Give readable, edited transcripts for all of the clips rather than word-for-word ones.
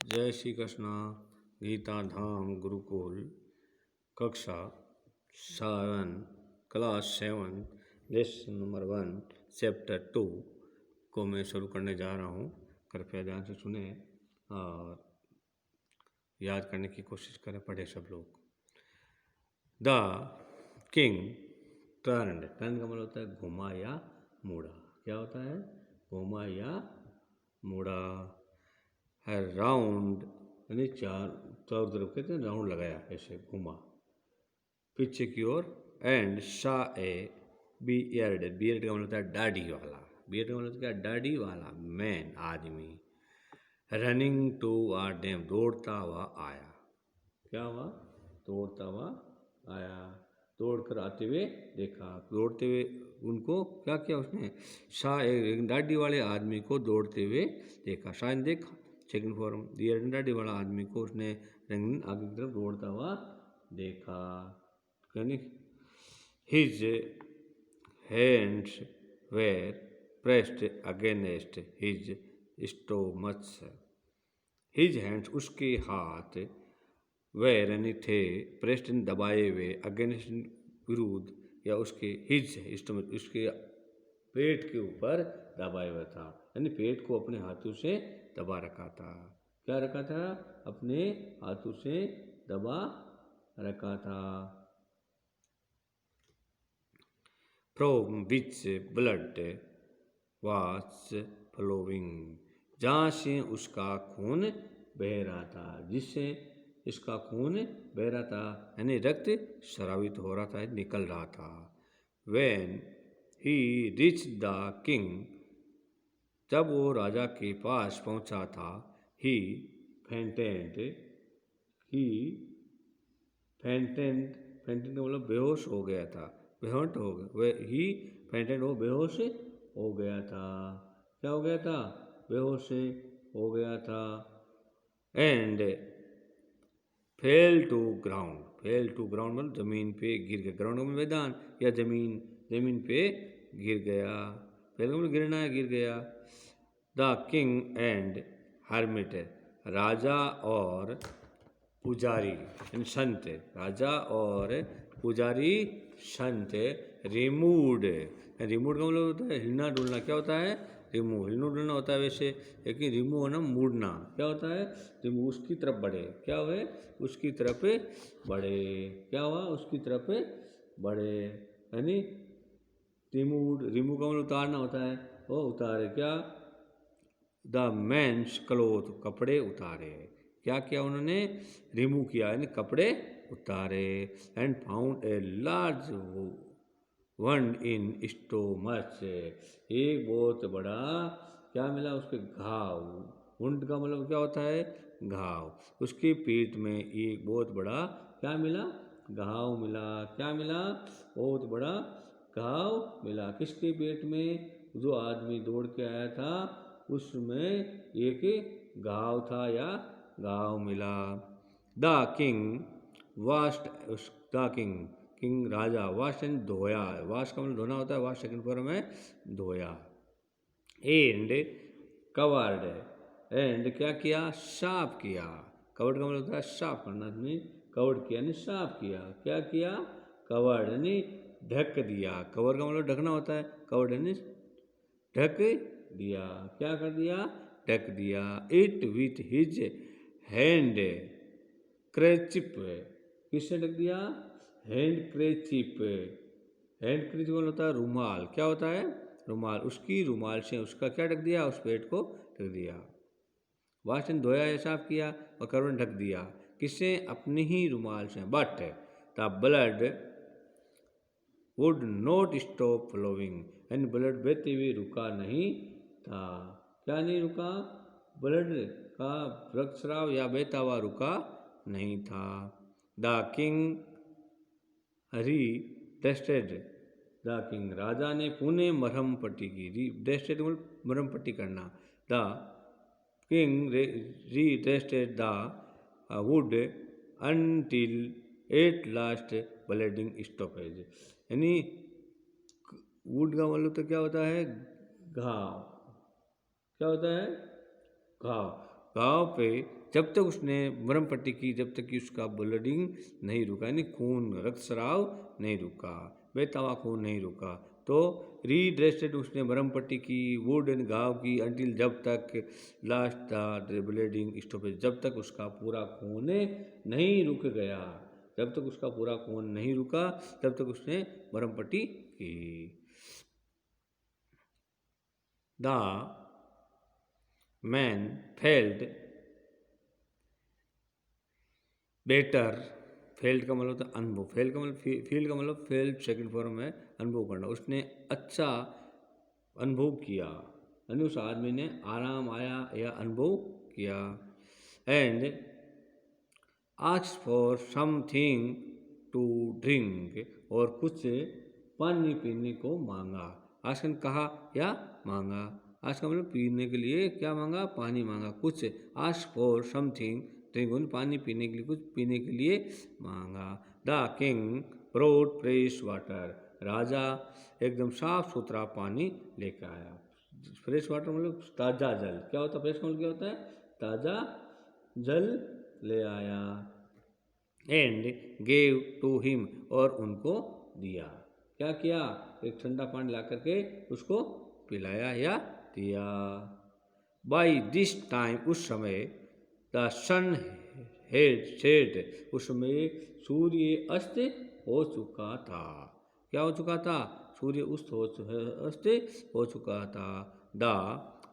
जय श्री कृष्णा। गीता धाम गुरुकुल कक्षा 7 class 7 lesson number 1 chapter 2 को मैं शुरू करने जा रहा हूँ। कृपया ध्यान से सुने और याद करने की कोशिश करें। पढ़े सब लोग। द किंग टर्न का मतलब होता है घुमा या मुड़ा। क्या होता है? घुमा या मुड़ा है। राउंड यानी चारों तरफ कहते हैं राउंड लगाया, ऐसे घुमा पीछे की ओर। एंड सा ए बियर्ड का मतलब होता है दाढ़ी वाला। बियर्ड का मतलब क्या? दाढ़ी वाला मैन, आदमी। रनिंग टू आ डेम दौड़ता हुआ आया। क्या हुआ? दौड़ता हुआ आया। दौड़ कर आते हुए देखा। दौड़ते हुए उनको क्या किया उसने? एक दाढ़ी वाले आदमी को दौड़ते हुए देखा। शायद देखा सेकंड फॉर्म। दाढ़ी वाला आदमी को उसने रंगीन आगे की तरफ दौड़ता हुआ देखा। His hands were pressed against his stomach. His hands उसके हाथ वेर यानी थे, प्रेस्ड दबाए हुए, अगेंस्ट विरुद्ध या उसके, हिज स्टोमच उसके पेट के ऊपर दबाया हुआ था। यानी पेट को अपने हाथों से दबा रखा था। क्या रखा था? अपने हाथों से दबा रखा था। From which blood was flowing, जहाँ से उसका खून बह रहा था, जिससे इसका खून बह रहा था यानी रक्त स्रावित हो रहा था, निकल रहा था। When he reached the king, जब वो राजा के पास पहुंचा था, he fainted का मतलब बेहोश हो गया था। बेहोश हो गया। ही फेंटेड वो बेहोश हो गया था। क्या हो गया था? बेहोश हो गया था। एंड फेल टू ग्राउंड मतलब जमीन पे गिर गया। ग्राउंड में मैदान या जमीन पे गिर गया। फेल मतलब गिरना है, गिर गया। द किंग एंड हर्मिट, राजा और पुजारी संत, राजा और पुजारी संत रिमूव्ड का मतलब होता है हिलना डुलना। क्या होता है? रिमूव, हिलना डुलना होता है वैसे, लेकिन रिमूव होना मुड़ना। क्या होता है? रिमूव उसकी तरफ बढ़े। क्या हुए? उसकी तरफ बढ़े। क्या हुआ? उसकी तरफ बढ़े यानी रिमूव का मतलब उतारना होता है। वो उतारे। क्या? द मेंस क्लोथ कपड़े उतारे। क्या किया उन्होंने? रिमूव किया यानी कपड़े उतारे। एंड फाउंड ए लार्ज वंड इन स्टोमच, एक बहुत बड़ा क्या मिला उसके? घाव। वुंड का मतलब क्या होता है? घाव। उसकी पीठ में एक बहुत बड़ा क्या मिला? घाव मिला। क्या मिला? बहुत बड़ा घाव मिला। किसके पेट में? जो आदमी दौड़ के आया था उसमें एक घाव था या घाव मिला। The king vast, the king Raja, wash and धोया। वाश का मतलब धोना होता है। वाश सेकंड फॉर्म है धोया। एंड कवर्ड, एंड क्या किया? साफ किया। कवर्ड का मतलब होता है साफ करना। कवर्ड किया यानी साफ किया। क्या किया? कवर्ड यानी ढक दिया। कवर का मतलब ढकना होता है। कवर्ड यानी ढक दिया। क्या कर दिया? ढक दिया। इट विथ हिज हैंड क्रेचिप, किससे ढक दिया? हैंड क्रेचिप। हैंड क्रेचिप होता है रुमाल। क्या होता है? रुमाल। उसकी रुमाल से उसका क्या ढक दिया? उस पेट को ढक दिया। वाशन धोया या साफ किया और करवन ढक दिया। किससे? अपने ही रुमाल से। But the blood would not stop flowing, and blood बहते हुए रुका नहीं था। क्या नहीं रुका? ब्लड का रक्तस्राव या बहता हुआ रुका नहीं था। द किंग री टेस्टेड, द किंग राजा ने पुणे मरहम पट्टी की। री टेस्टेड मरहम पट्टी करना। द किंग री tested the wood until at last bleeding stoppage, यानी वुड का मतलब तो क्या होता है? घाव। क्या होता है? घाव। घाव पे जब तक उसने मरहम पट्टी की, जब तक कि उसका ब्लडिंग नहीं रुका, यानी खून रक्तस्राव नहीं रुका, बेतवा खून नहीं रुका। तो रीड्रेस्टेड उसने मरहम पट्टी की, वुड एंड घाव की, अंटिल जब तक लास्ट द ब्लीडिंग स्टॉपेज, जब तक उसका पूरा खून नहीं रुक गया, जब तक उसका पूरा खून नहीं रुका तब तक उसने मरहम पट्टी की। The man failed better, failed का मतलब होता है अनुभव, फेल का मतलब फील्ड का मतलब फेल्ड सेकंड फॉर्म है अनुभव करना, उसने अच्छा अनुभव किया, यानी उस आदमी ने आराम आया या अनुभव किया। And ask for something to drink, और कुछ पानी पीने को मांगा। आस्क कहा या मांगा, आस्क का मतलब पीने के लिए क्या मांगा, पानी मांगा। कुछ आस्क फॉर समथिंग ड्रिंक, पानी पीने के लिए, कुछ पीने के लिए मांगा। The king brought fresh water, राजा एकदम साफ सुथरा पानी लेकर आया। फ्रेश वाटर मतलब ताज़ा जल, क्या होता है फ्रेश मतलब क्या होता है, ताज़ा जल ले आया। एंड गेव टू हिम, और उनको दिया, क्या किया, एक ठंडा पानी ला करके उसको पिलाया या दिया। बाई दिस टाइम, उस समय, द सन हेड सेट, उस समय सूर्य अस्त हो चुका था, क्या हो चुका था, सूर्य अस्त हो चुका था। द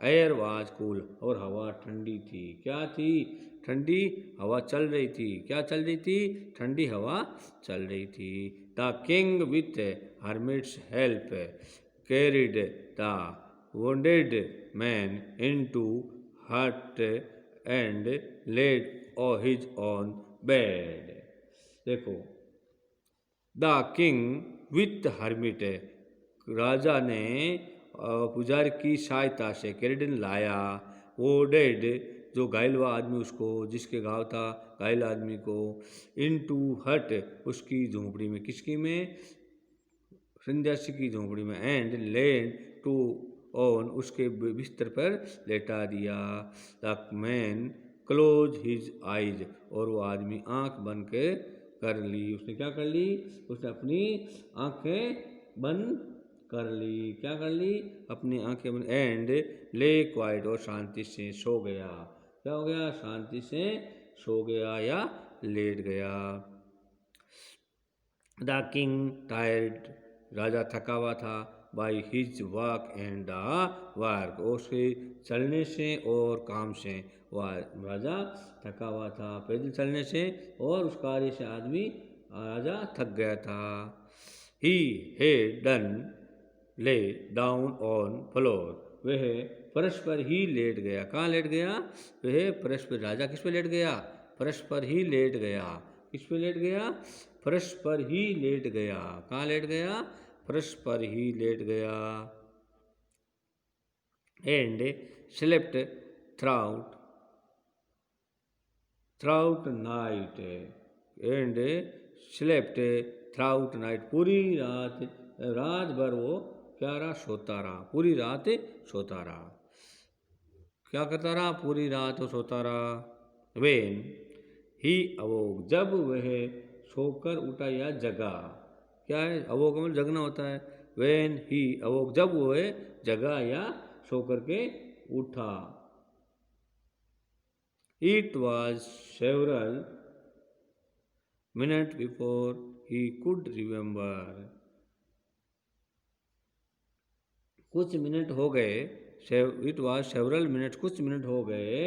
एयर वाज कूल, और हवा ठंडी थी, क्या थी, ठंडी हवा चल रही थी, क्या चल रही थी, ठंडी हवा चल रही थी। The king with hermits help carried the wounded man into hut and laid his own bed। देखो, द किंग विथ हर्मिट, राजा ने पुजारी की सहायता से कैरिडन लाया, वो डेड जो घायल हुआ आदमी, उसको जिसके घाव था घायल आदमी को, इनटू हट उसकी झोंपड़ी में, किसकी में, सन्यासी की झोंपड़ी में, एंड लैंड टू ऑन उसके बिस्तर पर लेटा दिया। The man close his eyes, और वो आदमी आंख बंद के कर ली, उसने क्या कर ली, उसने अपनी आंखें बंद कर ली, क्या कर ली, अपनी आंखें बंद। एंड ले क्वाइट, और शांति से सो गया, क्या हो गया, शांति से सो गया या लेट गया। द किंग टायर्ड, राजा थका हुआ था, by his walk and the work, उसके चलने से और काम से, वह राजा थका हुआ था पैदल चलने से और उस कार्य से, आदमी राजा थक गया था। He had done lay down on floor, वह फर्श पर ही लेट गया, कहाँ लेट गया, वह फर्श पर, राजा किस पे लेट गया, फर्श पर ही लेट गया, किस पे लेट गया, फर्श पर ही लेट गया, कहाँ लेट गया, फर्श पर ही लेट गया। And slept through night, and slept through night, पूरी रात, रात भर वो क्या रहा, सोता रहा, पूरी रात सोता रहा, क्या करता रहा, पूरी रात वो सोता रहा। वेन ही अवोक, जब वह सोकर उठा या जगा, क्या है अवोक मतलब जगना होता है, वेन ही अवोक, जब वह जगा या सो करके उठा। It was several minute before he could remember, कुछ मिनट हो गए, इट वॉज सेवरल मिनट, कुछ मिनट हो गए,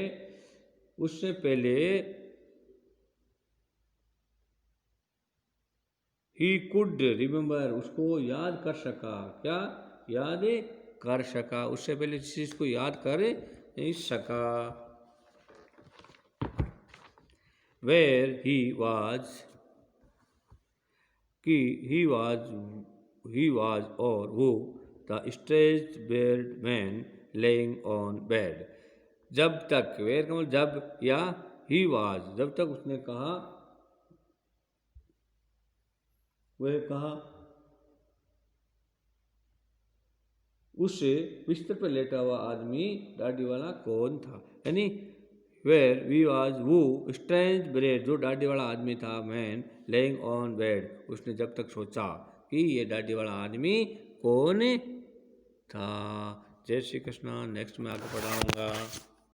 उससे पहले ही कुड रिमेंबर, उसको याद कर सका, क्या याद कर सका, उससे पहले जिस चीज़ को याद कर नहीं सका। वेर ही वाज, कि ही वाज और वो, the stretch bed man laying on bed, जब तक, वेर का मतलब जब, या ही वाज जब तक, उसने कहा, वह कहा, उससे बिस्तर पर लेटा हुआ आदमी दाढ़ी वाला कौन था, यानी वेयर वी वॉज वो स्ट्रेंज ब्रेड, जो दाढ़ी वाला आदमी था, मैन लेइंग ऑन बेड, उसने जब तक सोचा कि ये दाढ़ी वाला आदमी कौन था। जय श्री कृष्ण। नेक्स्ट में आगे पढ़ाऊँगा।